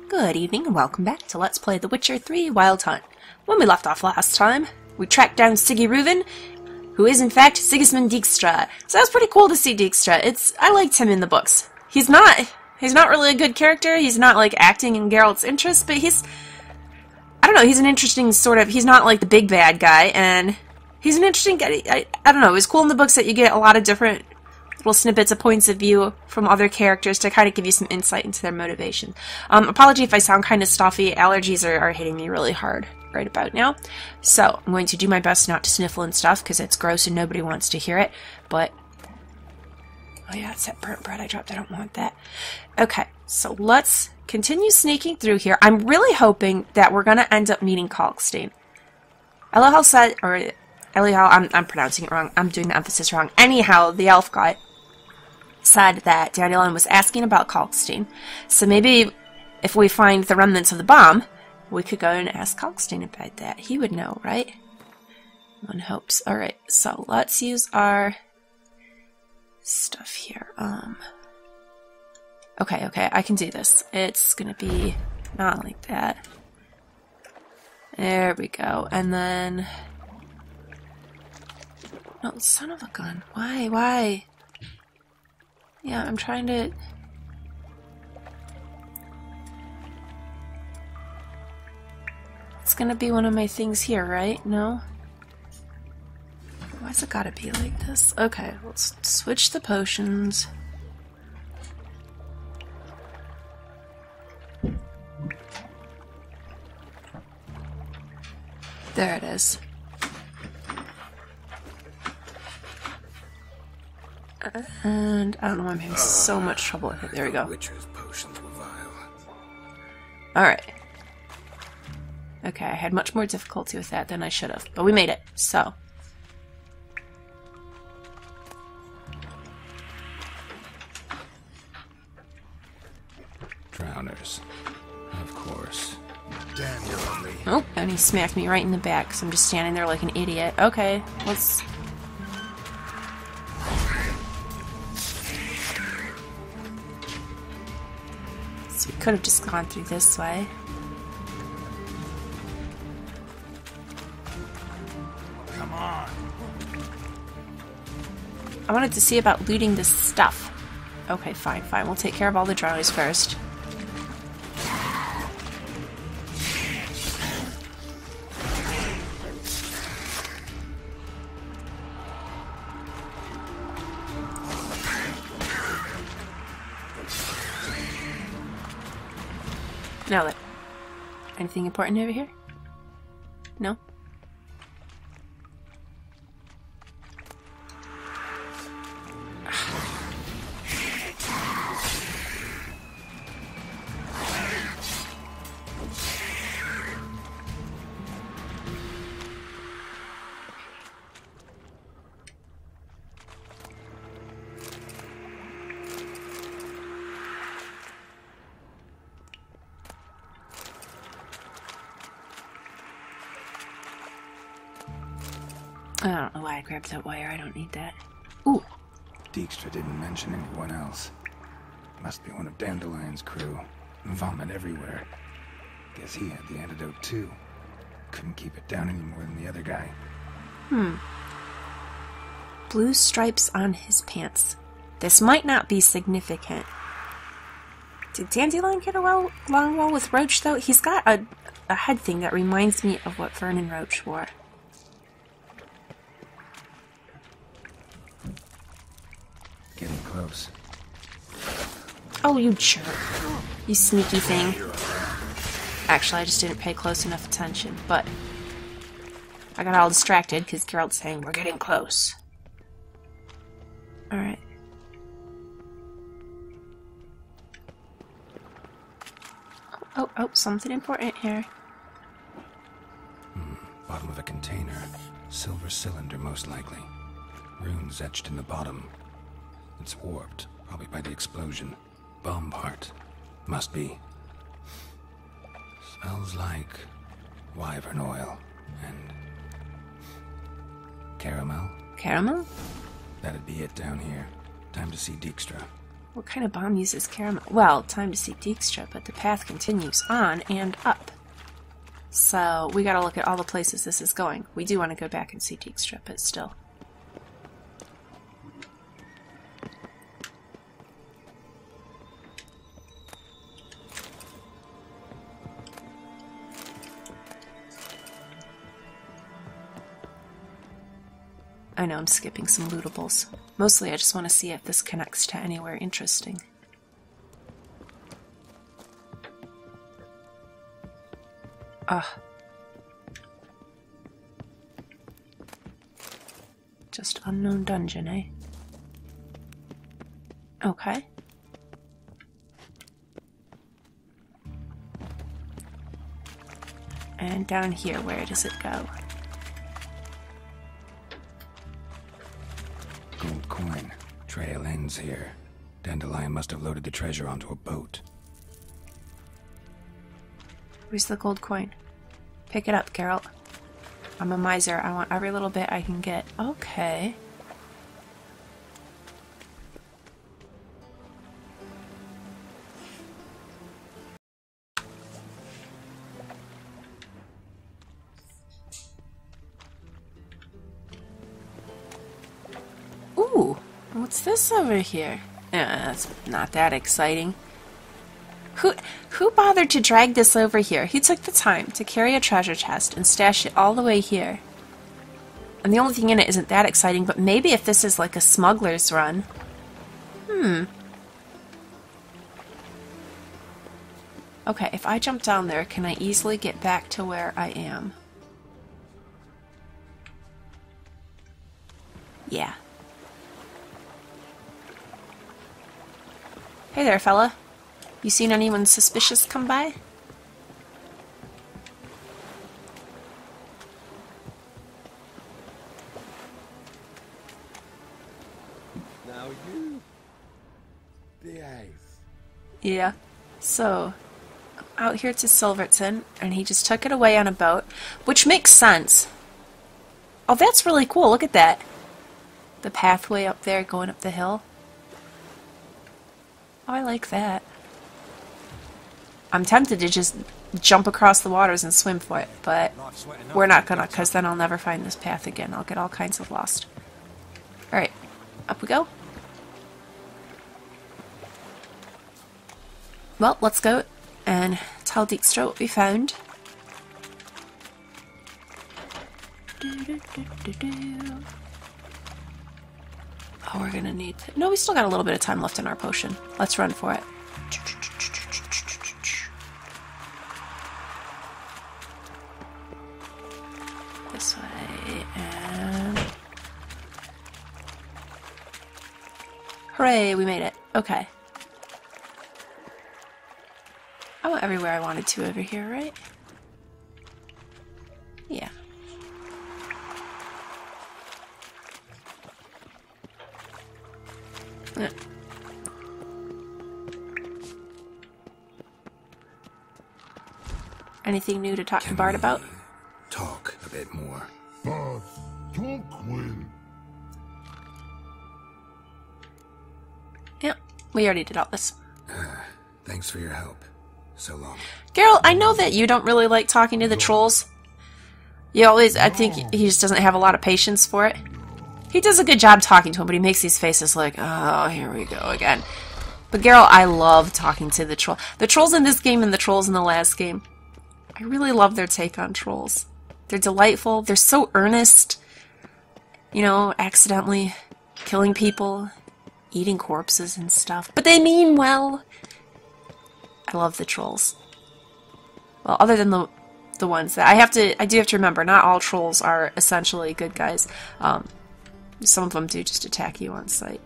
Good evening and welcome back to Let's Play The Witcher 3 Wild Hunt. When we left off last time, we tracked down Siggy Reuven, who is in fact Sigismund Dijkstra. So that was pretty cool to see Dijkstra. I liked him in the books. He's not really a good character, he's not like acting in Geralt's interest, but I don't know, he's an interesting sort of, he's not like the big bad guy, and he's an interesting guy. I don't know, it was cool in the books that you get a lot of different little snippets of points of view from other characters to kind of give you some insight into their motivation. Apology if I sound kind of stuffy. Allergies are hitting me really hard right about now. So I'm going to do my best not to sniffle and stuff because it's gross and nobody wants to hear it. But, oh yeah, it's that burnt bread I dropped. I don't want that. Okay, so let's continue sneaking through here. I'm really hoping that we're going to end up meeting Kalkstein. Eliel said, or Eliel, I'm pronouncing it wrong. I'm doing the emphasis wrong. Anyhow, the elf guy said that Dandelion was asking about Kalkstein. So maybe if we find the remnants of the bomb, we could go and ask Kalkstein about that. He would know, right? One hopes. Alright, so let's use our stuff here. Okay, I can do this. It's gonna be not like that. There we go. And then... no, son of a gun. Why? Yeah, I'm trying to... it's gonna be one of my things here, right? No? Why's it gotta be like this? Okay, let's switch the potions. There it is. And I don't know why I'm having so much trouble with it. There we go. Alright. Okay, I had much more difficulty with that than I should have. But we made it, so. Drowners. Of course. Oh, and he smacked me right in the back, so I'm just standing there like an idiot. Okay, let's... so we could have just gone through this way. Come on. I wanted to see about looting this stuff. Okay, fine. We'll take care of all the drowners first. Now then, anything important over here? No? I don't know why I grabbed that wire. I don't need that. Ooh. Dijkstra didn't mention anyone else. Must be one of Dandelion's crew. Vomit everywhere. Guess he had the antidote too. Couldn't keep it down any more than the other guy. Blue stripes on his pants. This might not be significant. Did Dandelion get along well with Roach, though? He's got a head thing that reminds me of what Vernon Roach wore. Getting close. Oh, you jerk. You sneaky thing. Actually, I just didn't pay close enough attention, but I got all distracted because Geralt's saying, we're getting close. Alright. Oh, something important here. Bottom of a container. Silver cylinder, most likely. Runes etched in the bottom. It's warped, probably by the explosion. Bomb part. Must be. Smells like wyvern oil and caramel. Caramel? That'd be it down here. Time to see Dijkstra. What kind of bomb uses caramel? Well, time to see Dijkstra, but the path continues on and up. So we gotta look at all the places this is going. We do want to go back and see Dijkstra, but still. I know I'm skipping some lootables. Mostly I just want to see if this connects to anywhere interesting. Ah. Just unknown dungeon, eh? Okay. And down here, where does it go? Gold coin. Trail ends here. Dandelion must have loaded the treasure onto a boat. Where's the gold coin? Pick it up, Geralt. I'm a miser. I want every little bit I can get. Okay. Ooh, what's this over here? That's not that exciting. Who bothered to drag this over here? Who took the time to carry a treasure chest and stash it all the way here? And the only thing in it isn't that exciting, but maybe if this is like a smuggler's run. Okay, if I jump down there, can I easily get back to where I am? Yeah. Hey there, fella. You seen anyone suspicious come by? Now you behave. Yeah. So, I'm out here to Silverton, and he just took it away on a boat, which makes sense. Oh, that's really cool. Look at that. The pathway up there going up the hill. Oh, I like that. I'm tempted to just jump across the waters and swim for it, but we're not gonna, because then I'll never find this path again. I'll get all kinds of lost. Alright, up we go. Well, let's go and tell Dijkstra what we found. Oh, we're gonna need to... No, we still got a little bit of time left in our potion. Let's run for it. This way, and... Hooray, we made it. Okay. I went everywhere I wanted to over here, right? Yeah. Yeah. Anything new to talk to Bard about? Talk a bit more. But talk will. Yeah, we already did all this. Thanks for your help. So long. Geralt, I know that you don't really like talking to the trolls. You always, I think he just doesn't have a lot of patience for it. He does a good job talking to him, but he makes these faces like, oh, here we go again. But Geralt, I love talking to the troll. The trolls in this game and the trolls in the last game. I really love their take on trolls. They're delightful. They're so earnest. You know, accidentally killing people, eating corpses and stuff. But they mean well. I love the trolls. Well, other than the ones that I do have to remember, not all trolls are essentially good guys. Some of them do just attack you on sight.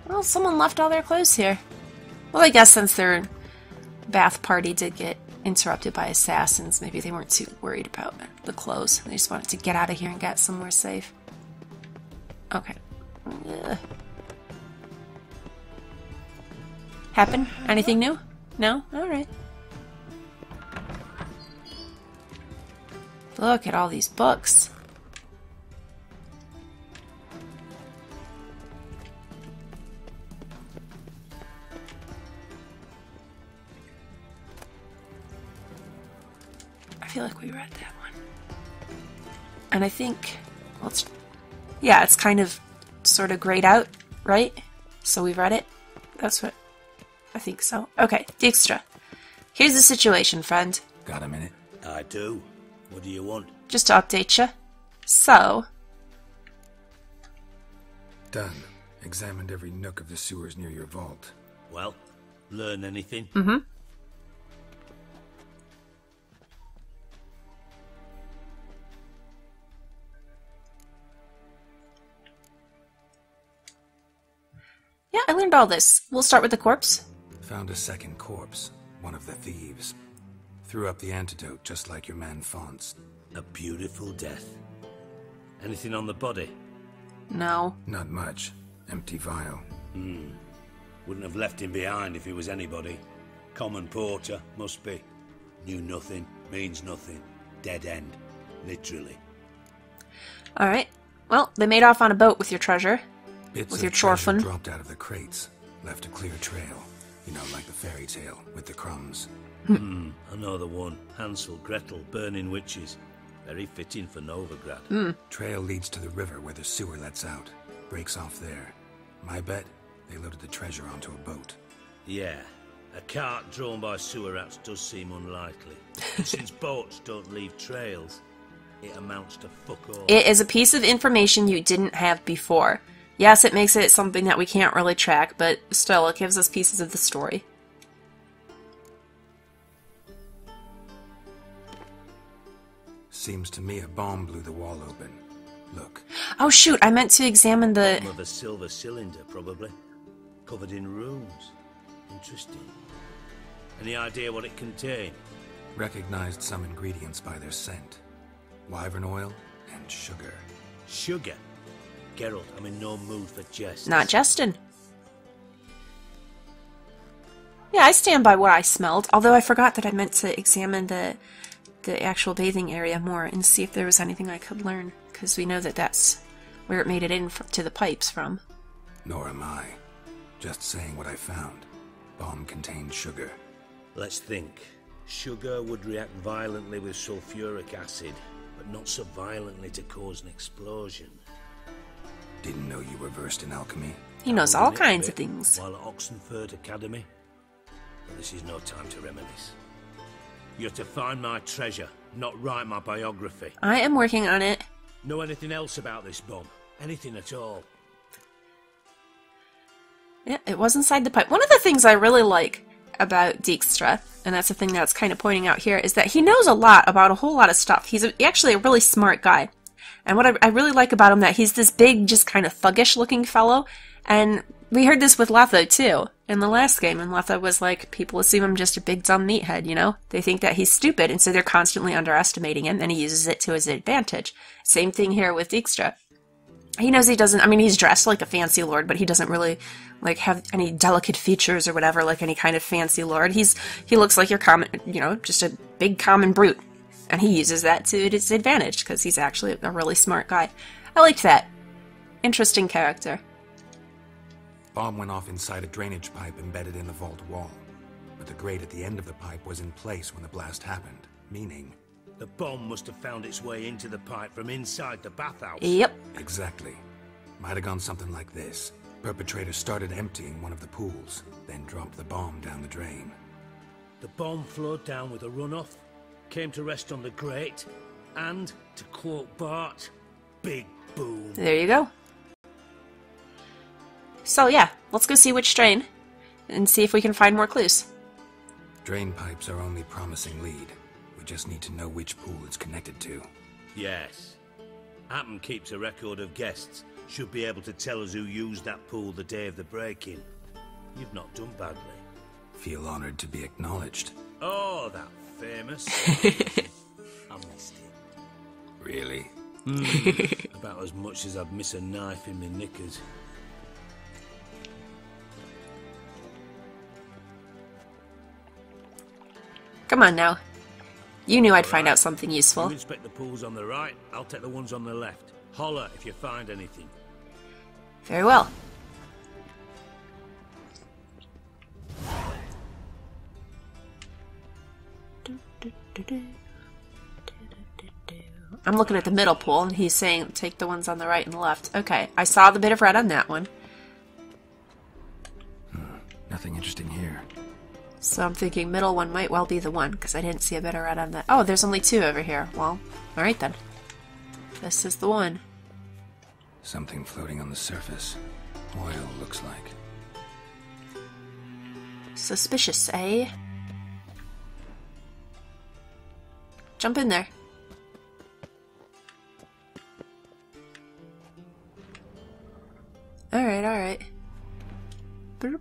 Well, someone left all their clothes here. Well, I guess since their bath party did get interrupted by assassins, maybe they weren't too worried about the clothes. They just wanted to get out of here and get somewhere safe. Okay. Ugh. happen? Anything new? No? Alright. Look at all these books. I feel like we read that one. And I think, well, yeah, it's kind of sort of grayed out, right? So we've read it. That's what I think so. Okay, Dijkstra. Here's the situation, friend. Got a minute? I do. What do you want? Just to update you. So, Done. Examined every nook of the sewers near your vault. Well, learn anything? mm-hmm. Yeah, I learned all this. We'll start with the corpse. Found a second corpse. One of the thieves. Threw up the antidote just like your man Fonz. A beautiful death. Anything on the body? No. Not much. Empty vial. Wouldn't have left him behind if he was anybody. Common porter, must be. Knew nothing, means nothing. Dead end. Literally. Alright. Well, they made off on a boat with your treasure. Bits With of your treasure chorfin. dropped out of the crates. Left a clear trail. You know, like the fairy tale, with the crumbs. I know the one. Hansel, Gretel, burning witches. Very fitting for Novigrad. Trail leads to the river where the sewer lets out. Breaks off there. My bet, they loaded the treasure onto a boat. Yeah. A cart drawn by sewer rats does seem unlikely. Since boats don't leave trails, it amounts to fuck all. It is a piece of information you didn't have before. Yes, it makes it something that we can't really track, but still, it gives us pieces of the story. Seems to me a bomb blew the wall open. Look. Oh shoot, I meant to examine the... Bottom of a silver cylinder, probably. Covered in runes. Interesting. Any idea what it contained? Recognized some ingredients by their scent. Wyvern oil and sugar. Sugar? Geralt, I'm in no mood for jests. Not Justin. Yeah, I stand by what I smelled, although I forgot that I meant to examine the actual bathing area more and see if there was anything I could learn, because we know that that's where it made it in to the pipes from. Nor am I. Just saying what I found. Bomb contained sugar. Let's think. Sugar would react violently with sulfuric acid, but not so violently to cause an explosion. Didn't know you were versed in alchemy. He knows Dabbled all in it a kinds of bit things. While at Oxenford Academy. But this is no time to reminisce. You're to find my treasure, not write my biography. I am working on it. Know anything else about this bomb? Anything at all? Yeah, it was inside the pipe. One of the things I really like about Dijkstra, and that's the thing that's kind of pointing out here, is that he knows a lot about a whole lot of stuff. He's actually a really smart guy. And what I really like about him, that he's this big, just kind of thuggish looking fellow. And we heard this with Letha too, in the last game. And Letha was like, people assume him just a big dumb meathead, you know? They think that he's stupid, and so they're constantly underestimating him, and he uses it to his advantage. Same thing here with Dijkstra. He knows he doesn't, I mean, he's dressed like a fancy lord, but he doesn't really, like, have any delicate features or whatever, like any kind of fancy lord. He looks like your common, you know, just a big common brute. And he uses that to his advantage, because he's actually a really smart guy. I liked that. Interesting character. Bomb went off inside a drainage pipe embedded in the vault wall. But the grate at the end of the pipe was in place when the blast happened, meaning... The bomb must have found its way into the pipe from inside the bathhouse. Yep. Exactly. Might have gone something like this. Perpetrator started emptying one of the pools, then dropped the bomb down the drain. The bomb flowed down with a runoff, came to rest on the grate, and, to quote Bart, big boom. There you go. So yeah, let's go see which drain, and see if we can find more clues. Drain pipes are only promising lead. We just need to know which pool it's connected to. Yes. Appen keeps a record of guests. Should be able to tell us who used that pool the day of the break-in. You've not done badly. Feel honored to be acknowledged. Oh, that famous. I missed it. Really? About as much as I'd miss a knife in my knickers. Come on now. You knew I'd find out something You useful. inspect the pools on the right, I'll take the ones on the left. Holler if you find anything. Very well. I'm looking at the middle pool, and he's saying take the ones on the right and left. Okay, I saw the bit of red on that one. Nothing interesting here. So I'm thinking middle one might well be the one, because I didn't see a bit of red on that. Oh, there's only two over here. Well, alright then. This is the one. Something floating on the surface. Oil, looks like. Suspicious, eh? Jump in there. Alright, alright. Boop.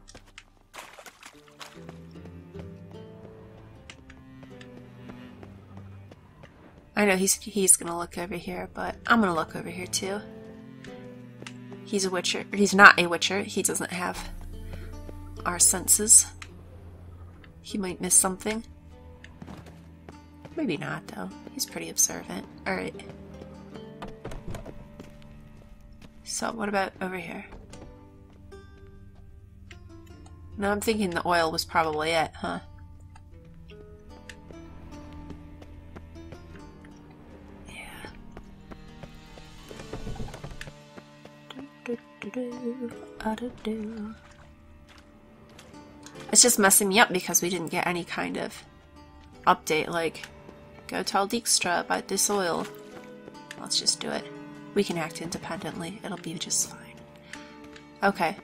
I know he's gonna look over here, but I'm gonna look over here too. He's a witcher. He's not a witcher. He doesn't have our senses. He might miss something. Maybe not, though. He's pretty observant. Alright. So, what about over here? No, I'm thinking the oil was probably it, huh? It's just messing me up because we didn't get any kind of update, like, go tell Dijkstra about this oil. Let's just do it. We can act independently. It'll be just fine. Okay.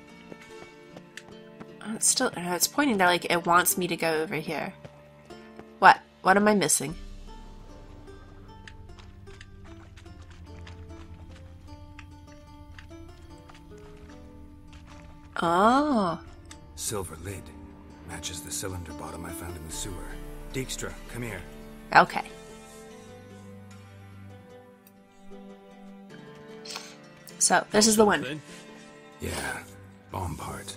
It's still, it's pointing that, like, it wants me to go over here. What? What am I missing? Oh. Silver lid. Matches the cylinder bottom I found in the sewer. Dijkstra, come here. Okay. So, this is the one. Yeah, bomb part.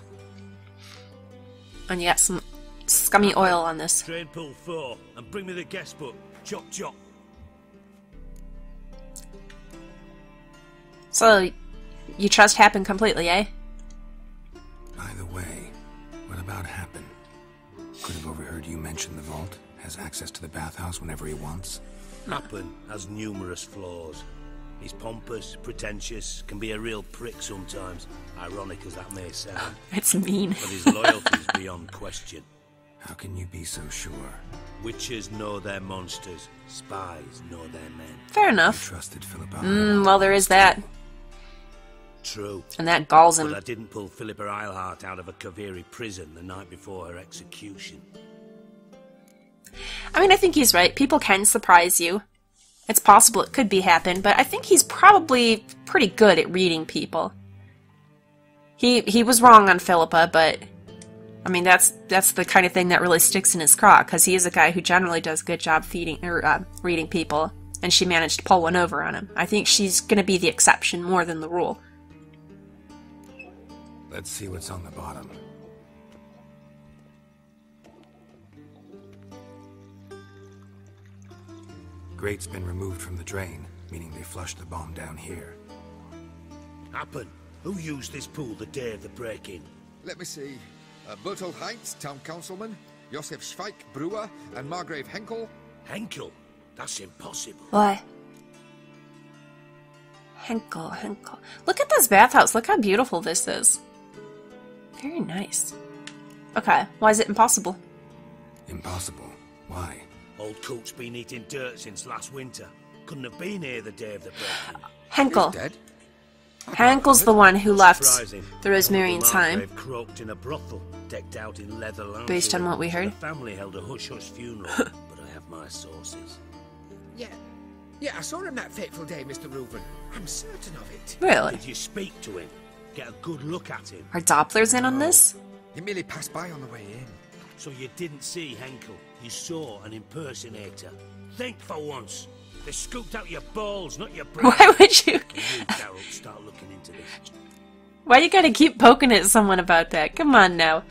And you got some scummy oil on this. Train pull 4, and bring me the guest book. Chop chop. So, you trust Happen completely, eh? By the way, what about Happen? Could have overheard you mention the vault. Has access to the bathhouse whenever he wants. Happen has numerous flaws. He's pompous, pretentious, can be a real prick sometimes, ironic as that may sound. It's mean. But his loyalty's beyond question. How can you be so sure? Witches know their monsters, spies know their men. Fair You enough. trusted Philippa. Well, there is that. True. And that galls But him. I didn't pull Philippa Eilhart out of a Kaviri prison the night before her execution. I mean, I think he's right. People can surprise you. It's possible it could be Happen, but I think he's probably pretty good at reading people. He was wrong on Philippa, but I mean that's the kind of thing that really sticks in his craw, because he is a guy who generally does a good job reading people, and she managed to pull one over on him. I think she's going to be the exception more than the rule. Let's see what's on the bottom. Grate's been removed from the drain, meaning they flushed the bomb down here. Happen. Who used this pool the day of the break-in? Let me see. Bertold Heinz, town councilman, Josef Schweik, brewer, and Margrave Henckel. Henckel? That's impossible. Why? Henckel. Look at this bathhouse. Look how beautiful this is. Very nice. Okay, why is it impossible? Impossible. Why? Old Coot's been eating dirt since last winter. Couldn't have been here the day of the break-in. Henckel. He's dead. Henkel's the one who left Surprising. the Rosmarian time. Margrave croaked in a brothel, decked out in leather lounge. Based on what we heard. The family held a hush-hush funeral, but I have my sources. Yeah, I saw him that fateful day, Mr. Reuben. I'm certain of it. Really? Did you speak to him? Get a good look at him? Are Dopplers in on this? He merely passed by on the way in. So you didn't see Henckel. You saw an impersonator. Think for once. They scooped out your balls, not your brain. Why would you? And you, Darryl, start looking into this. Why you gotta keep poking at someone about that? Come on now.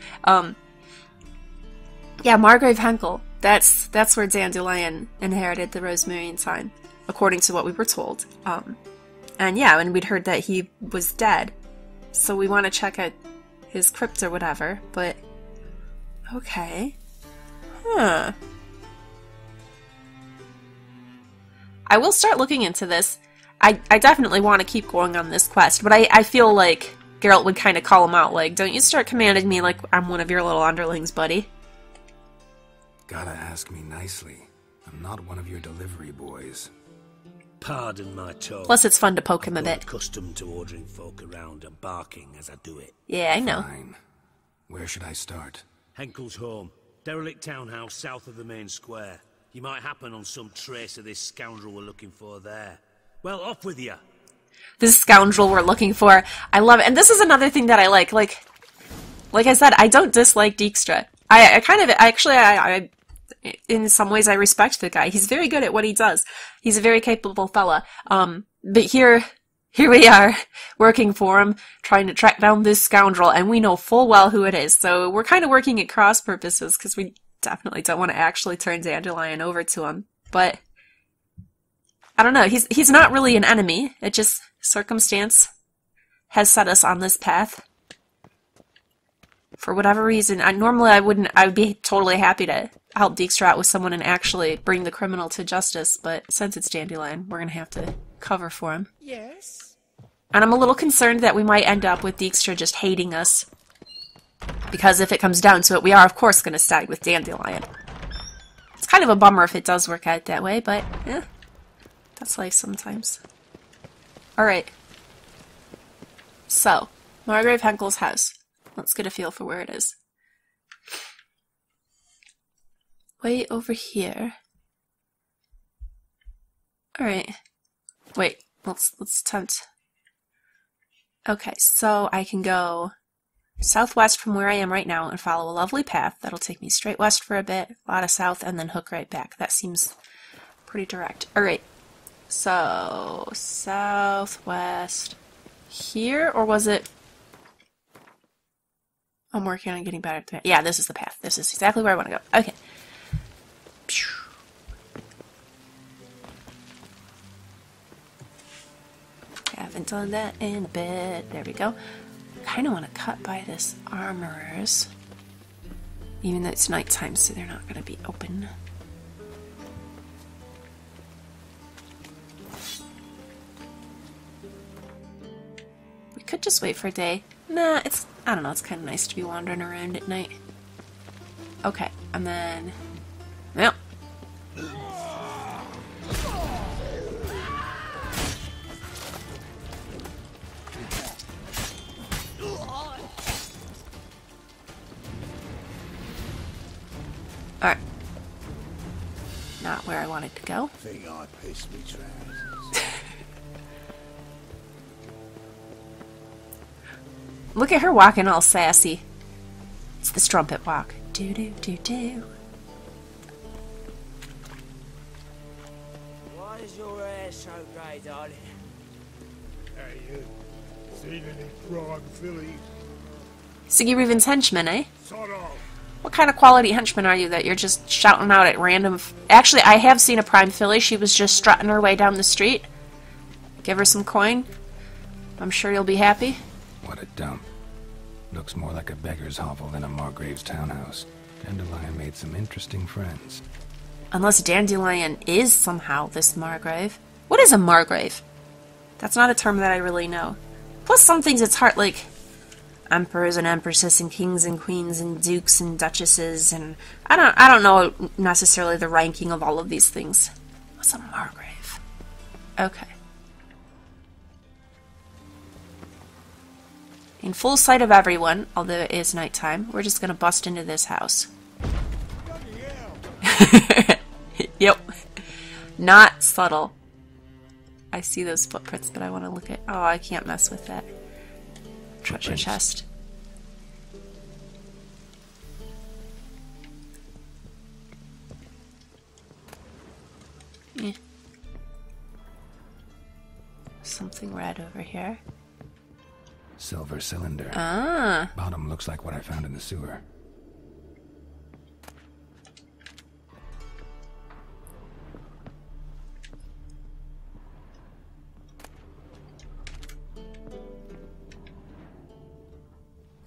Yeah, Margrave Henckel. That's where Dandelion inherited the Rosemary sign, according to what we were told. And yeah, and we'd heard that he was dead. So we want to check out his crypt or whatever, but... Okay. Huh. I will start looking into this. I definitely want to keep going on this quest, but I feel like Geralt would kind of call him out, like, don't you start commanding me like I'm one of your little underlings, buddy. Gotta ask me nicely. I'm not one of your delivery boys. Pardon my tone. Plus it's fun to poke him a bit. Accustomed to ordering folk around and barking as I do it. Yeah, I know. Fine. Where should I start? Henckel's home. Derelict townhouse south of the main square. You might happen on some trace of this scoundrel we're looking for there. Well, off with you. This scoundrel we're looking for. I love it. And this is another thing that I like. Like I said, I don't dislike Dijkstra. I in some ways I respect the guy. He's very good at what he does. He's a very capable fella. But here we are, working for him, trying to track down this scoundrel, and we know full well who it is. So we're kind of working at cross purposes, because we definitely don't want to actually turn Dandelion over to him. But I don't know, he's not really an enemy. It just, circumstance has set us on this path. For whatever reason, normally I would be totally happy to help Dijkstra out with someone and actually bring the criminal to justice, but since it's Dandelion, we're gonna have to cover for him. Yes? And I'm a little concerned that we might end up with Dijkstra just hating us. Because if it comes down to it, we are of course gonna side with Dandelion. It's kind of a bummer if it does work out that way, but yeah, that's life sometimes. Alright. So, Margrave Henckel's house. Let's get a feel for where it is. Way over here. Alright. Wait, let's attempt. Okay, so I can go southwest from where I am right now and follow a lovely path that'll take me straight west for a bit, a lot of south, and then hook right back. That seems pretty direct. Alright, so southwest here, or was it... I'm working on getting better at the path. Yeah, this is the path. This is exactly where I want to go. Okay. Haven't done that in a bit. There we go. Kind of want to cut by this armorer's. Even though it's nighttime, so they're not going to be open. We could just wait for day. Nah, I don't know, it's kind of nice to be wandering around at night. Okay, and then... Well. Alright. Not where I wanted to go. Think I pissed me trousers. Look at her walking all sassy. It's the strumpet walk. Do do do do. Why is your hair so grey, darling? Hey, you seen any frog fillies? Siggy Reuven's henchman, eh? Sort of. What kind of quality henchman are you that you're just shouting out at random... Actually, I have seen a prime filly. She was just strutting her way down the street. Give her some coin. I'm sure you'll be happy. What a dump. Looks more like a beggar's hovel than a Margrave's townhouse. Dandelion made some interesting friends. Unless Dandelion is somehow this Margrave. What is a Margrave? That's not a term that I really know. Plus some things it's hard, like... emperors and empresses and kings and queens and dukes and duchesses and... I don't know necessarily the ranking of all of these things. What's a Margrave? Okay. In full sight of everyone, although it is nighttime, we're just gonna bust into this house. Yep. Not subtle. I see those footprints, but I want to look at... Oh, I can't mess with that. Treasure chest. Yeah. Something red over here. Silver cylinder. Ah. Bottom looks like what I found in the sewer.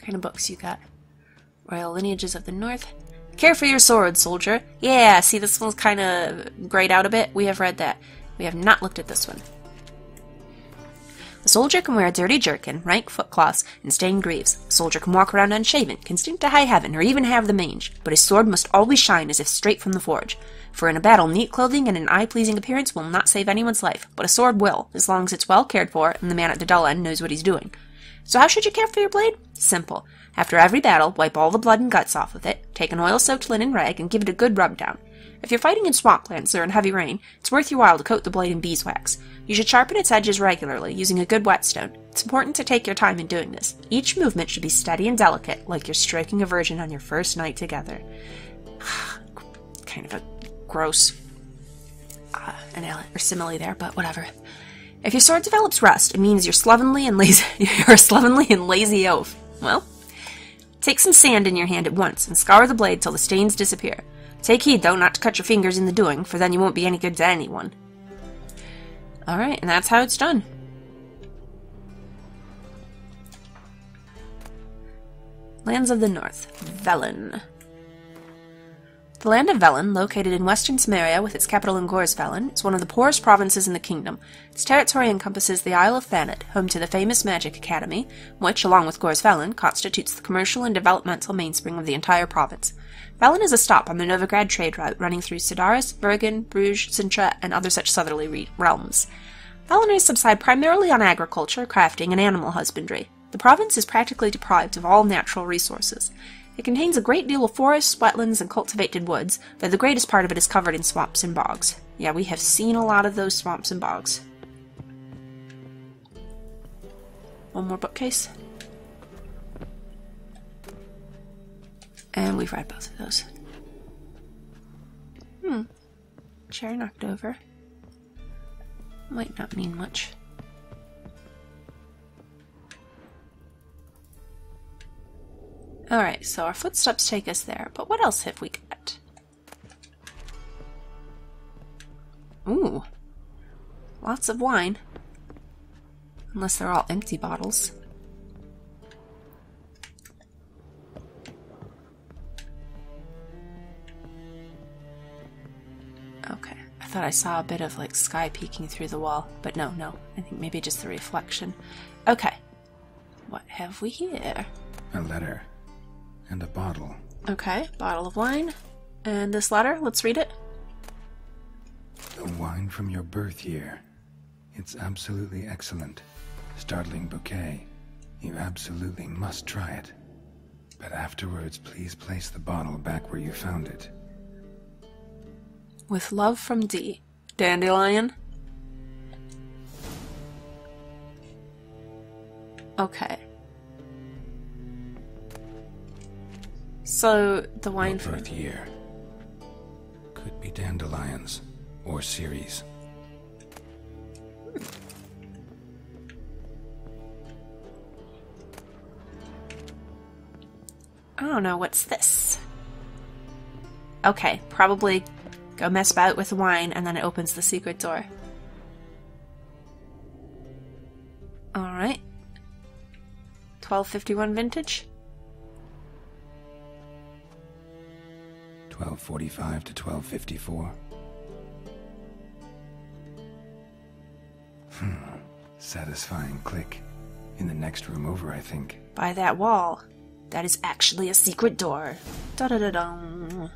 kind of books you got? Royal Lineages of the North. Care for your sword, soldier. Yeah, see, this one's kind of grayed out a bit. We have read that. We have not looked at this one. A soldier can wear a dirty jerkin, rank footcloths, and stained greaves. A soldier can walk around unshaven, can stink to high heaven, or even have the mange, but his sword must always shine as if straight from the forge. For in a battle, neat clothing and an eye-pleasing appearance will not save anyone's life, but a sword will, as long as it's well cared for and the man at the dull end knows what he's doing. So how should you care for your blade? Simple. After every battle, wipe all the blood and guts off with it, take an oil-soaked linen rag, and give it a good rub-down. If you're fighting in swamplands or in heavy rain, it's worth your while to coat the blade in beeswax. You should sharpen its edges regularly, using a good whetstone. It's important to take your time in doing this. Each movement should be steady and delicate, like you're striking a virgin on your first night together. Kind of a gross simile there, but whatever. If your sword develops rust, it means you're slovenly and lazy. You're a slovenly and lazy oaf. Well, take some sand in your hand at once and scour the blade till the stains disappear. Take heed, though, not to cut your fingers in the doing, for then you won't be any good to anyone. Alright, and that's how it's done. Lands of the North. Velen. The land of Velen, located in western Samaria with its capital in Gorsvelen, is one of the poorest provinces in the kingdom. Its territory encompasses the Isle of Thanet, home to the famous Magic Academy, which, along with Gorsvelen, constitutes the commercial and developmental mainspring of the entire province. Velen is a stop on the Novigrad trade route running through Sidaris, Bergen, Bruges, Sintra, and other such southerly realms. Veleners subside primarily on agriculture, crafting, and animal husbandry. The province is practically deprived of all natural resources. It contains a great deal of forests, wetlands, and cultivated woods, but the greatest part of it is covered in swamps and bogs. Yeah, we have seen a lot of those swamps and bogs. One more bookcase. And we've read both of those. Chair knocked over. Might not mean much. Alright, so our footsteps take us there, but what else have we got? Ooh. Lots of wine. Unless they're all empty bottles. Okay, I thought I saw a bit of like sky peeking through the wall, but no, I think maybe just the reflection. Okay, what have we here? A letter. And a bottle. Okay, bottle of wine. And this letter, let's read it. The wine from your birth year. It's absolutely excellent. Startling bouquet. You absolutely must try it. But afterwards, please place the bottle back where you found it. With love from D. Dandelion. Okay. So, the wine Your birth year. Could be dandelions. Or Ceres. I don't know, what's this? Okay, probably go mess about with the wine and then it opens the secret door. Alright. 1251 vintage? 1245 to 1254. Satisfying click. In the next room over, I think. By that wall. That is actually a secret door. Da-da-da-dum.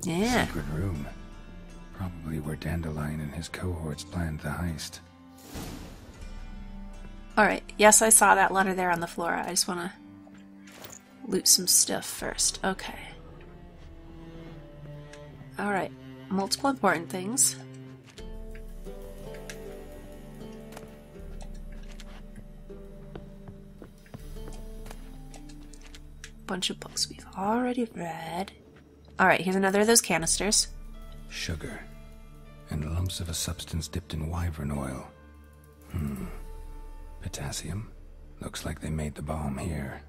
Yeah. Secret room. Probably where Dandelion and his cohorts planned the heist. Alright, yes, I saw that letter there on the floor. I just want to loot some stuff first. Okay. Alright, multiple important things. Bunch of books we've already read. Alright, here's another of those canisters. Sugar. And lumps of a substance dipped in wyvern oil. Potassium. Looks like they made the bomb here.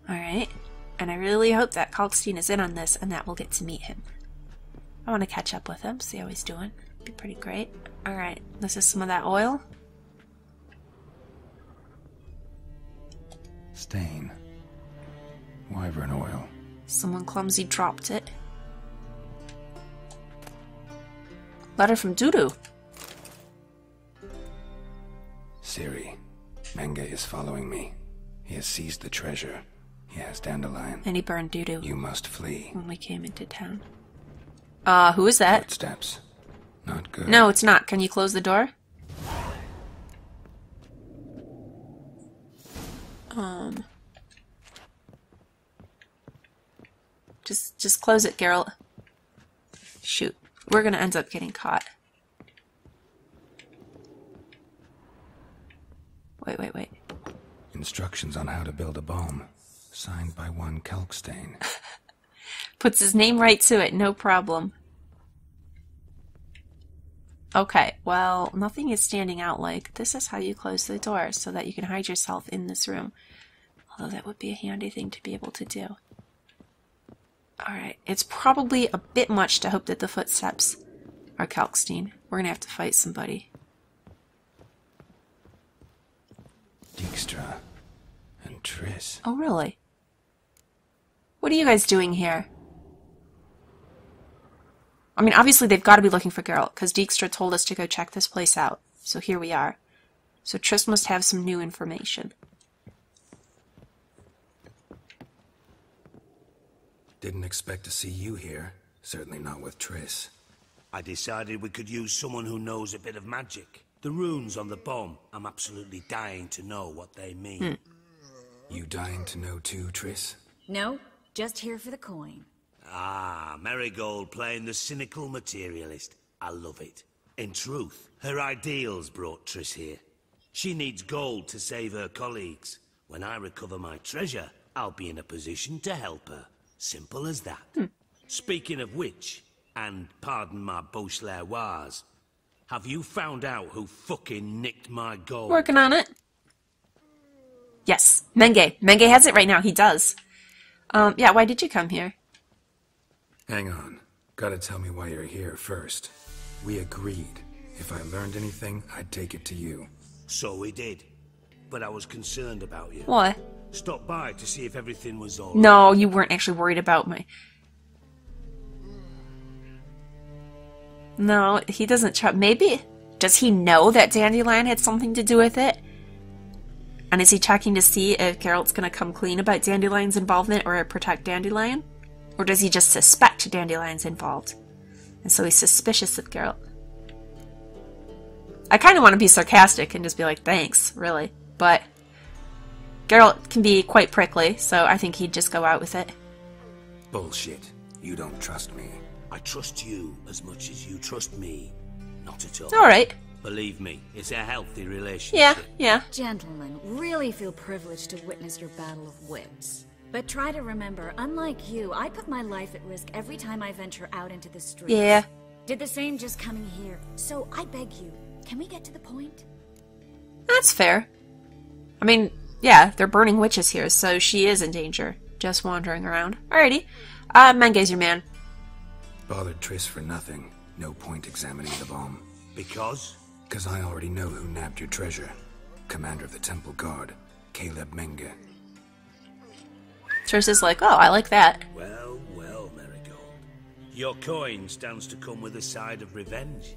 Alright. And I really hope that Kalkstein is in on this and that we'll get to meet him. I want to catch up with him, see how he's doing. Be pretty great. Alright, this is some of that oil. Stain. Wyvern oil. Someone clumsy dropped it. Letter from Dudu. Ciri, Menge is following me. He has seized the treasure. He has Dandelion. And he burned Dudu. You must flee. When we came into town. Who is that? Footsteps. Not good. No, it's not. Can you close the door? Just close it, Geralt. Shoot. We're gonna end up getting caught. Wait. Instructions on how to build a bomb. Signed by one Kalkstain. Puts his name right to it, no problem. Okay, well, nothing is standing out like this is how you close the door so that you can hide yourself in this room. Although that would be a handy thing to be able to do. Alright, it's probably a bit much to hope that the footsteps are Kalkstein. We're gonna have to fight somebody. Dijkstra and Triss. Oh, really? What are you guys doing here? I mean, obviously they've got to be looking for Geralt, because Dijkstra told us to go check this place out. So here we are. So Triss must have some new information. Didn't expect to see you here. Certainly not with Triss. I decided we could use someone who knows a bit of magic. The runes on the bomb, I'm absolutely dying to know what they mean. You dying to know too, Triss? No, just here for the coin. Ah, Marigold playing the cynical materialist. I love it. In truth, her ideals brought Triss here. She needs gold to save her colleagues. When I recover my treasure, I'll be in a position to help her. Simple as that. Speaking of which, and pardon my Beauclervoise, have you found out who fucking nicked my gold? Working on it. Yes, Menge. Menge has it right now. He does. Yeah, why did you come here? Hang on. Gotta tell me why you're here first. We agreed. If I learned anything, I'd take it to you. So we did. But I was concerned about you. What? Stopped by to see if everything was all No, you weren't actually worried about my... No, he doesn't try... Maybe... Does he know that Dandelion had something to do with it? And is he checking to see if Geralt's gonna come clean about Dandelion's involvement or protect Dandelion? Or does he just suspect Dandelion's involved? And so he's suspicious of Geralt. I kind of want to be sarcastic and just be like, thanks, really. But Geralt can be quite prickly, so I think he'd just go out with it. Bullshit. You don't trust me. I trust you as much as you trust me. Not at all. Alright. Believe me, it's a healthy relationship. Yeah. Gentlemen, really feel privileged to witness your battle of wits. But try to remember, unlike you, I put my life at risk every time I venture out into the streets. Yeah. Did the same just coming here. So I beg you, can we get to the point? That's fair. I mean, yeah, they're burning witches here, so she is in danger. Just wandering around. Alrighty. Menge's your man. Bothered Triss for nothing. No point examining the bomb. Because? Because I already know who nabbed your treasure. Commander of the Temple Guard, Caleb Menge. Triss is like, oh, I like that. Well, Marigold. Your coin stands to come with a side of revenge.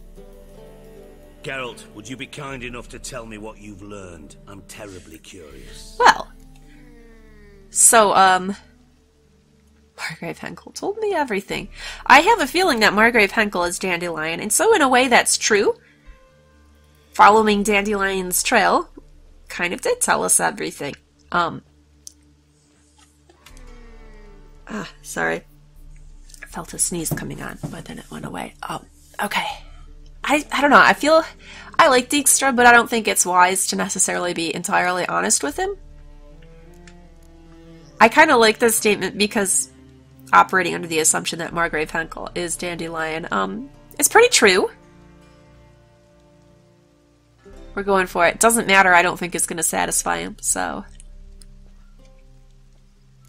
Geralt, would you be kind enough to tell me what you've learned? I'm terribly curious. Well, so, Margrave Henckel told me everything. I have a feeling that Margrave Henckel is Dandelion, and so in a way that's true. Following Dandelion's trail kind of did tell us everything. Sorry. I felt a sneeze coming on, but then it went away. Okay. I don't know. I feel I like Dijkstra, but I don't think it's wise to necessarily be entirely honest with him. I kind of like this statement because operating under the assumption that Margrave Henckel is Dandelion, it's pretty true. We're going for it. Doesn't matter. I don't think it's going to satisfy him, so.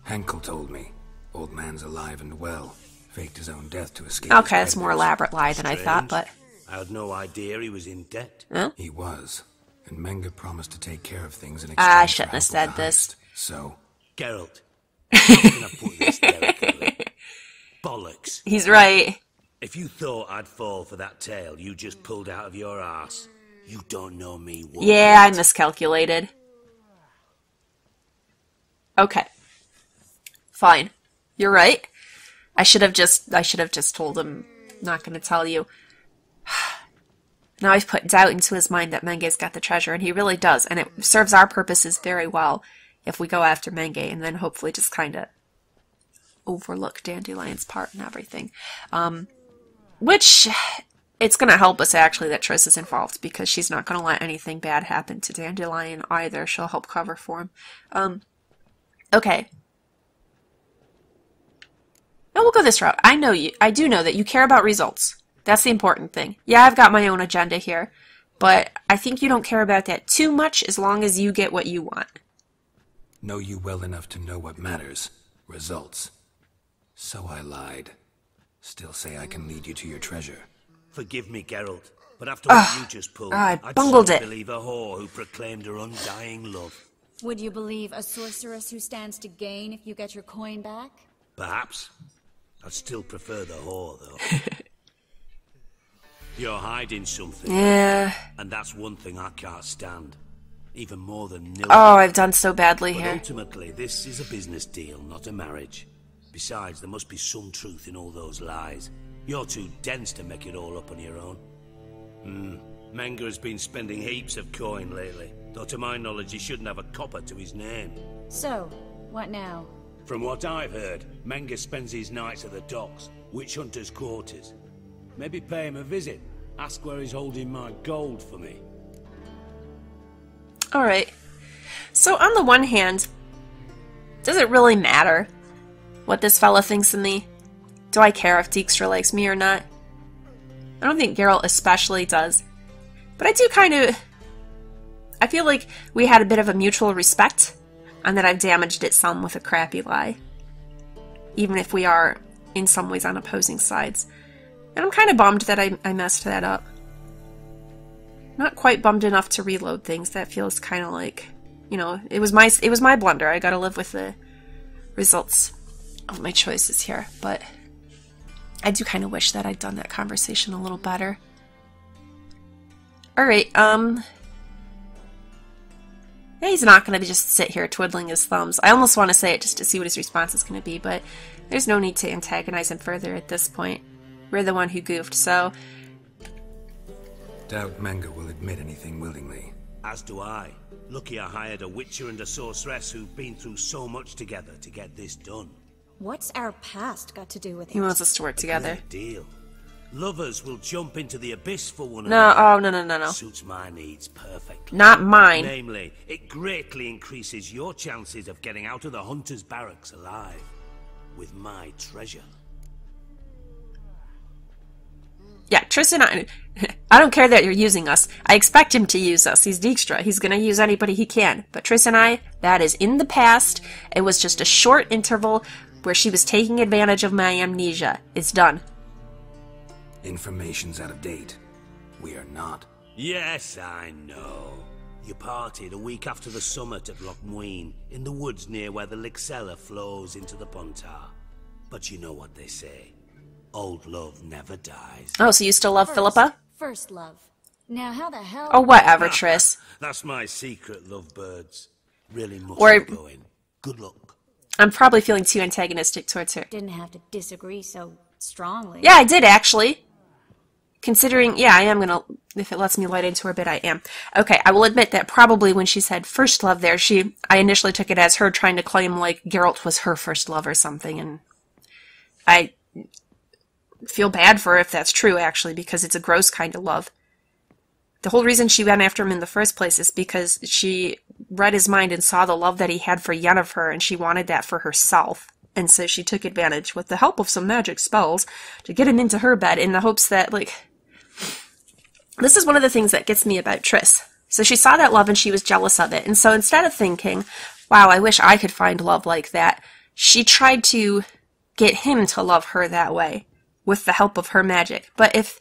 Henckel told me. Old man's alive and well. Faked his own death to escape. Okay, that's a more elaborate lie than I thought, but. I had no idea he was in debt. Huh? He was. And Menge promised to take care of things in exchange I shouldn't have for said help with the this. heist. So? Geralt, how can I put this delicately? Bollocks. He's right. If you thought I'd fall for that tale you just pulled out of your arse, you don't know me one Yeah, I bit. miscalculated. Okay. Fine. You're right. I should have just told him, not gonna tell you. Now I've put doubt into his mind that Menge's got the treasure, and he really does, and it serves our purposes very well if we go after Menge, and then hopefully just kind of overlook Dandelion's part and everything. Which, it's going to help us actually that Triss is involved, because she's not going to let anything bad happen to Dandelion either. She'll help cover for him. Okay. Now we'll go this route. I do know that you care about results. That's the important thing. Yeah, I've got my own agenda here, but I think you don't care about that too much as long as you get what you want. Know you well enough to know what matters. Results. So I lied. Still say I can lead you to your treasure. Forgive me, Geralt, but after what you just pulled, I I'd bungled still it. believe a whore who proclaimed her undying love. Would you believe a sorceress who stands to gain if you get your coin back? Perhaps. I'd still prefer the whore, though. You're hiding something. Yeah. And that's one thing I can't stand. Even more than nil. Oh, I've done so badly But here. ultimately, this is a business deal, not a marriage. Besides, there must be some truth in all those lies. You're too dense to make it all up on your own. Menge has been spending heaps of coin lately, though to my knowledge he shouldn't have a copper to his name. So, what now? From what I've heard, Menge spends his nights at the docks, witch hunters' quarters. Maybe pay him a visit. Ask where he's holding my gold for me. Alright. So on the one hand, does it really matter what this fella thinks of me? Do I care if Dijkstra likes me or not? I don't think Geralt especially does. But I do kind of... I feel like we had a bit of a mutual respect, and that I've damaged it some with a crappy lie. Even if we are, in some ways, on opposing sides. And I'm kind of bummed that I messed that up. Not quite bummed enough to reload things. That feels kind of like, you know, it was my blunder. I gotta live with the results of my choices here. But I do kind of wish that I'd done that conversation a little better. Alright, yeah, he's not gonna just sit here twiddling his thumbs. I almost want to say it just to see what his response is gonna be, but there's no need to antagonize him further at this point. We're the one who goofed, so... Doubt Menge will admit anything willingly. As do I. Lucky I hired a witcher and a sorceress who've been through so much together to get this done. What's our past got to do with it? He wants us to work together. Great deal. Lovers will jump into the abyss for one No, another. oh, no. Suits my needs perfectly. Not mine. Namely, it greatly increases your chances of getting out of the hunter's barracks alive. With my treasure. Yeah, Triss and I don't care that you're using us. I expect him to use us. He's Dijkstra. He's gonna use anybody he can. But Triss and I, that is in the past. It was just a short interval where she was taking advantage of my amnesia. It's done. Information's out of date. We are not. Yes, I know. You partied a week after the summit at Loch Muin, in the woods near where the Lixella flows into the Pontar. But you know what they say. Old love never dies. Oh, so you still love Philippa? First love. Now, how the hell... Oh, whatever, Triss. That's my secret, lovebirds. Really must Or- be going. Good luck. I'm probably feeling too antagonistic towards her. Didn't have to disagree so strongly. Yeah, I did, actually. Considering, yeah, I am gonna, if it lets me light into her a bit, I am. Okay, I will admit that probably when she said first love there, I initially took it as her trying to claim, like, Geralt was her first love or something, and I feel bad for her if that's true, actually, because it's a gross kind of love. The whole reason she went after him in the first place is because she read his mind and saw the love that he had for Yennefer, and she wanted that for herself. And so she took advantage, with the help of some magic spells, to get him into her bed in the hopes that, like... This is one of the things that gets me about Triss. So she saw that love and she was jealous of it. And so instead of thinking, wow, I wish I could find love like that, she tried to get him to love her that way, with the help of her magic. But if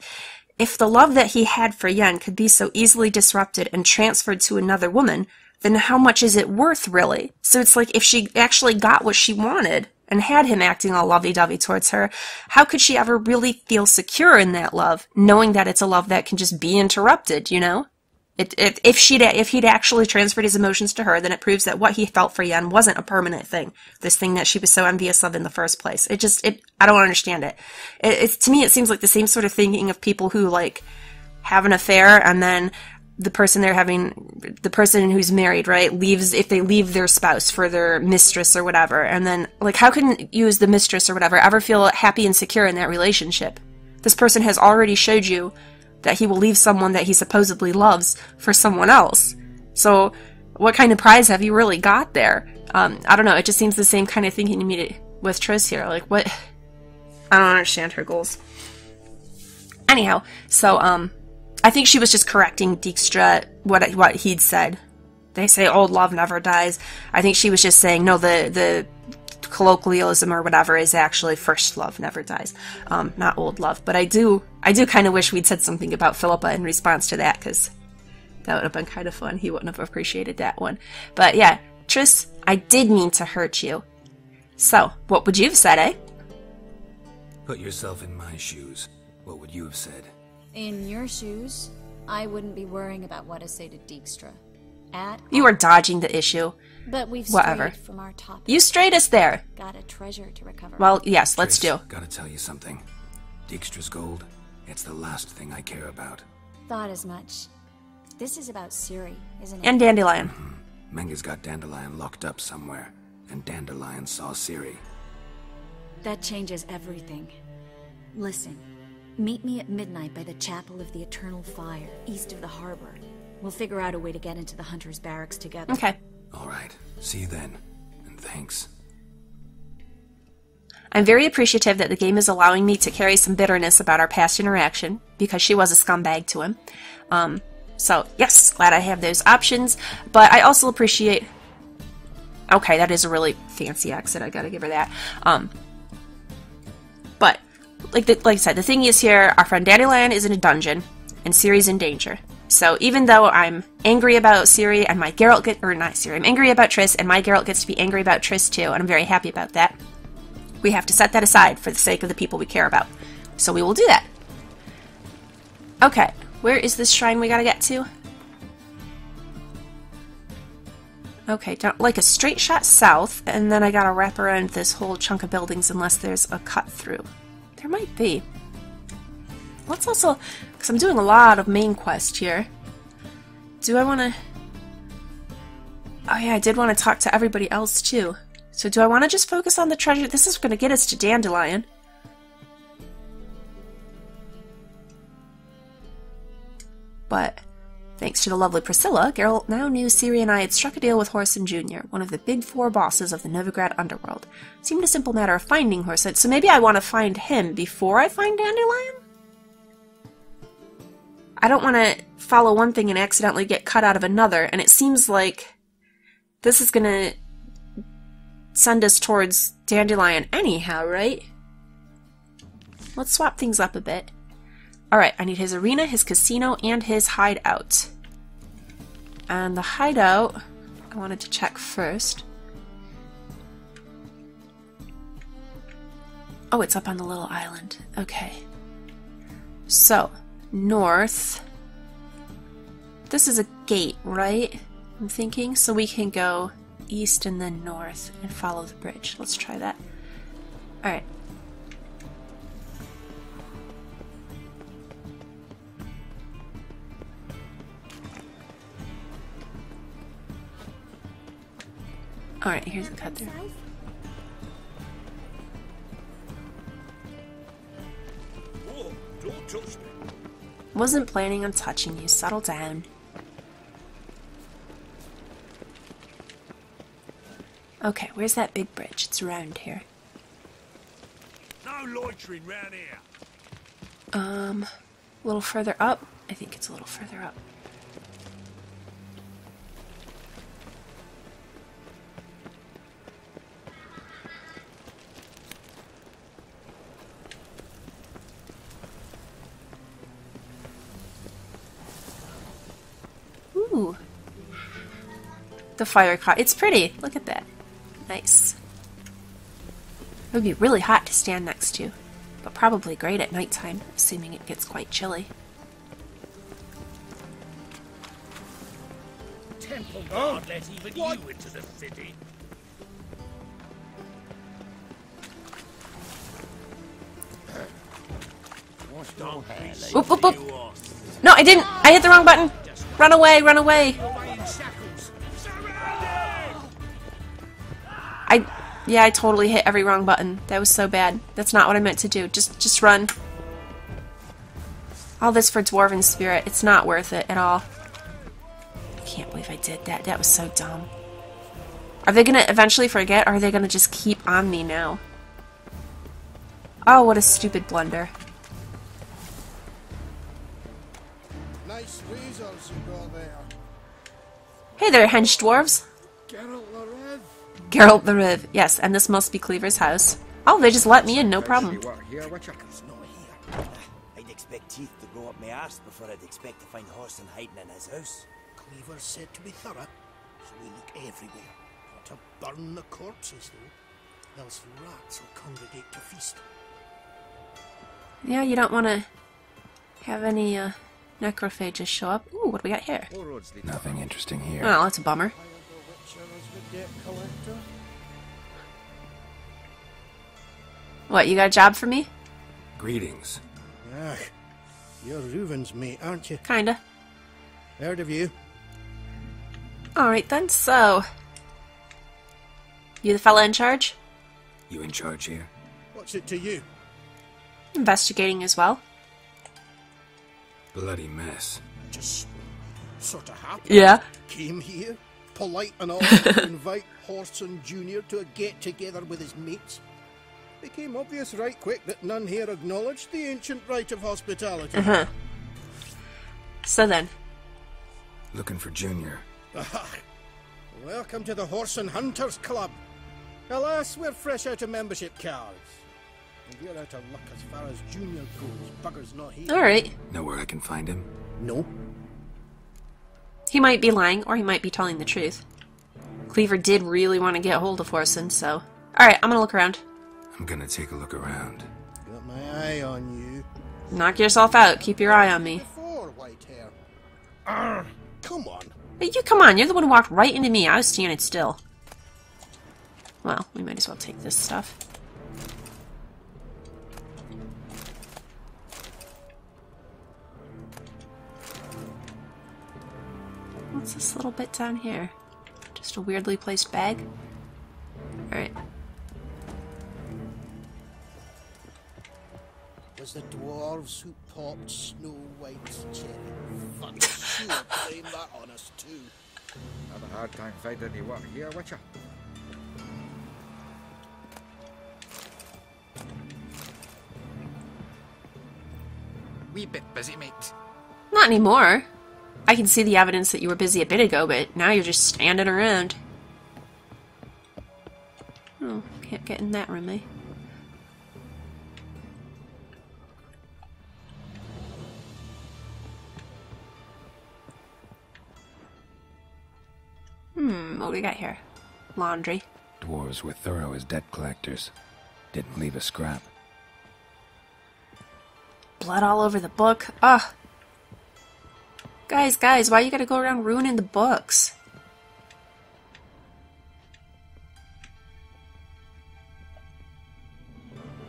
the love that he had for Yen could be so easily disrupted and transferred to another woman, then how much is it worth, really? So it's like, if she actually got what she wanted and had him acting all lovey-dovey towards her, how could she ever really feel secure in that love, knowing that it's a love that can just be interrupted, you know? If he'd actually transferred his emotions to her, then it proves that what he felt for Yen wasn't a permanent thing. This thing that she was so envious of in the first place. I don't understand it. To me, it seems like the same sort of thinking of people who, like, have an affair, and then the person who's married, right, if they leave their spouse for their mistress or whatever, and then, like, how can you as the mistress or whatever ever feel happy and secure in that relationship? This person has already showed you that he will leave someone that he supposedly loves for someone else. So what kind of prize have you really got there? I don't know, it just seems the same kind of thinking to me with Triss here. Like, what? I don't understand her goals. Anyhow, so, I think she was just correcting Dijkstra, what he'd said. They say old love never dies. I think she was just saying, no, the colloquialism or whatever is actually first love never dies, not old love. But I do kind of wish we'd said something about Philippa in response to that, because that would have been kind of fun. He wouldn't have appreciated that one. But yeah, Triss, I did mean to hurt you. So, what would you have said, eh? Put yourself in my shoes. What would you have said? In your shoes, I wouldn't be worrying about what to say to Dijkstra. You are dodging the issue. But we've Whatever. strayed from our topic. You strayed us there. Got a treasure to recover. Well, yes, let's Triss, do. Gotta tell you something. Dijkstra's gold, it's the last thing I care about. Thought as much. This is about Ciri, isn't it? And Dandelion. Menga's got Dandelion locked up somewhere, and Dandelion saw Ciri. That changes everything. Listen, meet me at midnight by the Chapel of the Eternal Fire, east of the harbor. We'll figure out a way to get into the Hunter's Barracks together. Okay. All right. See you then. And thanks. I'm very appreciative that the game is allowing me to carry some bitterness about our past interaction, because she was a scumbag to him. So, yes, glad I have those options. But I also appreciate... Okay, that is a really fancy exit. I gotta give her that. But, like I said, the thing is here, our friend Dandelion is in a dungeon, and Ciri's in danger. So even though I'm angry about Ciri and my Geralt I'm angry about Triss, and my Geralt gets to be angry about Triss too, and I'm very happy about that. We have to set that aside for the sake of the people we care about. So we will do that. Okay, where is this shrine we gotta get to? Okay, like a straight shot south, and then I gotta wrap around this whole chunk of buildings unless there's a cut through. There might be. Let's also, because I'm doing a lot of main quest here. Do I want to... Oh yeah, I did want to talk to everybody else too. So do I want to just focus on the treasure? This is going to get us to Dandelion. But thanks to the lovely Priscilla, Geralt now knew Ciri and I had struck a deal with Horson Jr., one of the big four bosses of the Novigrad underworld. It seemed a simple matter of finding Horson, so maybe I want to find him before I find Dandelion? I don't want to follow one thing and accidentally get cut out of another, and it seems like this is going to send us towards Dandelion anyhow, right? Let's swap things up a bit. Alright, I need his arena, his casino, and his hideout. And the hideout, I wanted to check first. Oh, it's up on the little island. Okay. So, north. This is a gate, right? I'm thinking. So we can go east and then north and follow the bridge. Let's try that. Alright. Alright, here's the cut through. Whoa, don't touch me. Wasn't planning on touching you. Settle down. Okay, where's that big bridge? It's around here. No loitering round here. A little further up? I think it's a little further up. Ooh. the fire cot. It's pretty. Look at that. Nice. It would be really hot to stand next to, but probably great at nighttime, assuming it gets quite chilly. Temple guard let even you into the city. Oop, oop, oop. No, I didn't. I hit the wrong button. Run away, run away. Yeah, I totally hit every wrong button. That was so bad. That's not what I meant to do. Just run. All this for Dwarven Spirit. It's not worth it at all. I can't believe I did that. That was so dumb. Are they gonna eventually forget, or are they gonna just keep on me now? Oh, what a stupid blunder. Nice razors you got there. Hey there, hench dwarves. Geralt the Riv. Yes, and this must be Cleaver's house. Oh, they just let me in, no problem. I'd expect teeth to go up my arse before I'd expect to find Horson hiding in his house. Cleaver's said to be thorough, so we look everywhere. Not to burn the corpses, though, else rats will congregate to feast. Yeah, you don't want to have any necrophages show up. Ooh, what do we got here? Nothing interesting here. Well, that's a bummer. What, you got a job for me? Greetings. Ah, you're Reuven's mate, aren't you? Kinda. Heard of you. Alright then, so... You the fella in charge? You in charge here? What's it to you? Investigating as well. Bloody mess. Just sort of happened. Yeah. Came here, polite and all, to invite Horson Jr. to a get-together with his mates. Became obvious right quick that none here acknowledged the ancient rite of hospitality. So then. Looking for Junior. Welcome to the Horse and Hunters Club. Alas, we're fresh out of membership cards. And we're out of luck as far as Junior goes. Bugger's not here. Alright. Know where I can find him? No. He might be lying, or he might be telling the truth. Cleaver did really want to get hold of Horson, so... Alright, I'm gonna look around. I'm gonna take a look around. Got my eye on you. Knock yourself out. Keep your eye on me. Before, white hair. Arr, come on. Hey, you come on. You're the one who walked right into me. I was standing still. Well, we might as well take this stuff. What's this little bit down here? Just a weirdly placed bag? Alright. Was the dwarves who popped Snow White's cherry. Fuck, sure blame that on us too. Have a hard time finding any work here, Witcher. Wee bit busy, mate. Not anymore. I can see the evidence that you were busy a bit ago, but now you're just standing around. Oh, can't get in that room, eh? What do we got here? Laundry. Dwarves were thorough as debt collectors. Didn't leave a scrap. Blood all over the book. Ugh. Guys, why you gotta go around ruining the books?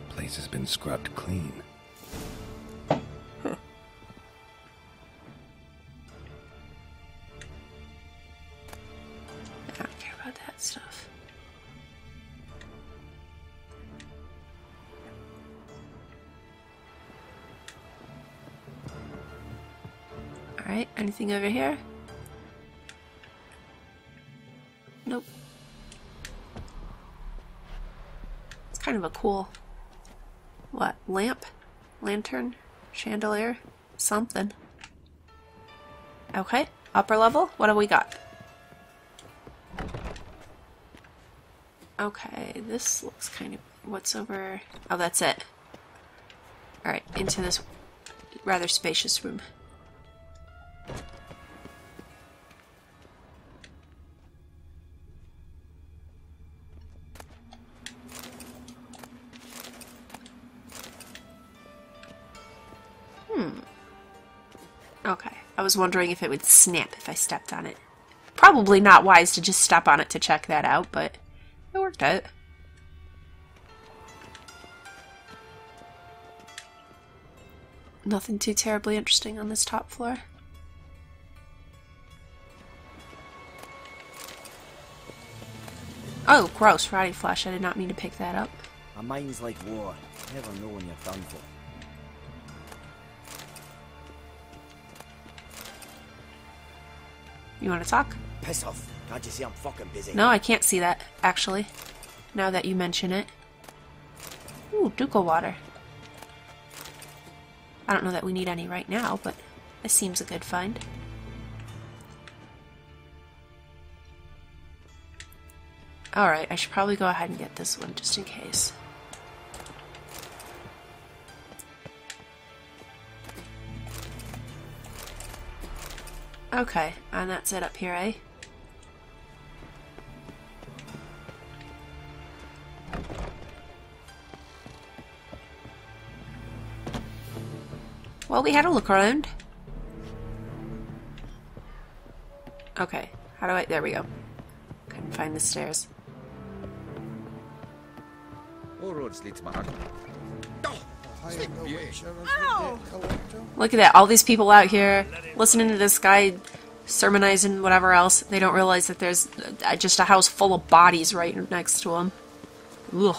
Place has been scrubbed clean. I don't care about that stuff. Alright, anything over here? Nope. It's kind of a cool... what? Lamp? Lantern? Chandelier? Something. Okay, upper level? What have we got? Okay, this looks kind of... what's over... oh, that's it. Alright, into this rather spacious room. Okay, I was wondering if it would snap if I stepped on it. Probably not wise to just step on it to check that out, but it worked out. Nothing too terribly interesting on this top floor. Oh, gross, rotting flesh. I did not mean to pick that up. A mind's like war. Never know when you're done for. You want to talk? Piss off. Can't you see I'm fucking busy? No, I can't see that, actually. Now that you mention it. Ooh, Ducal water. I don't know that we need any right now, but it seems a good find. Alright, I should probably go ahead and get this one just in case. Okay, and that's it up here, eh? Well, we had a look around. Okay, how do I... There we go. Couldn't find the stairs. All roads lead to Margrave. Look at that, all these people out here listening to this guy sermonizing whatever else. They don't realize that there's just a house full of bodies right next to him. Ugh.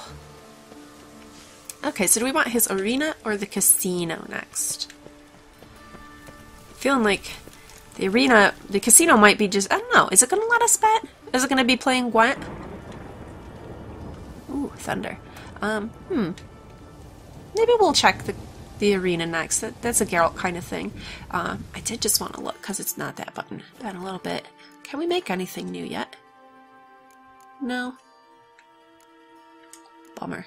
Okay, so do we want his arena or the casino next? Feeling like the arena, the casino might be just, I don't know, is it going to let us bet? Is it going to be playing Gwent? Ooh, thunder. Maybe we'll check the arena next. That's a Geralt kind of thing. I did just want to look, because it's not that button. Been a little bit. Can we make anything new yet? No. Bummer.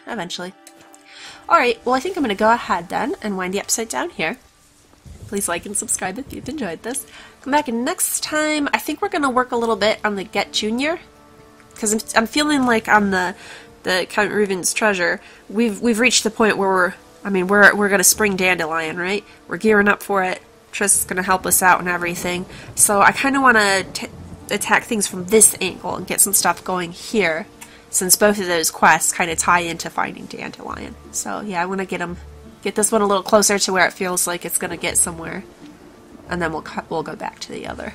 Eventually. Alright, well I think I'm going to go ahead then and wind the episode down here. Please like and subscribe if you've enjoyed this. Come back and next time, I think we're going to work a little bit on the Get Junior. Because I'm feeling like on the Count Reuven's treasure, we've reached the point where we're going to spring Dandelion, right? We're gearing up for it. Triss is going to help us out and everything. So I kind of want to attack things from this angle and get some stuff going here, since both of those quests kind of tie into finding Dandelion. So yeah, I want to get this one a little closer to where it feels like it's going to get somewhere, and then we'll go back to the other.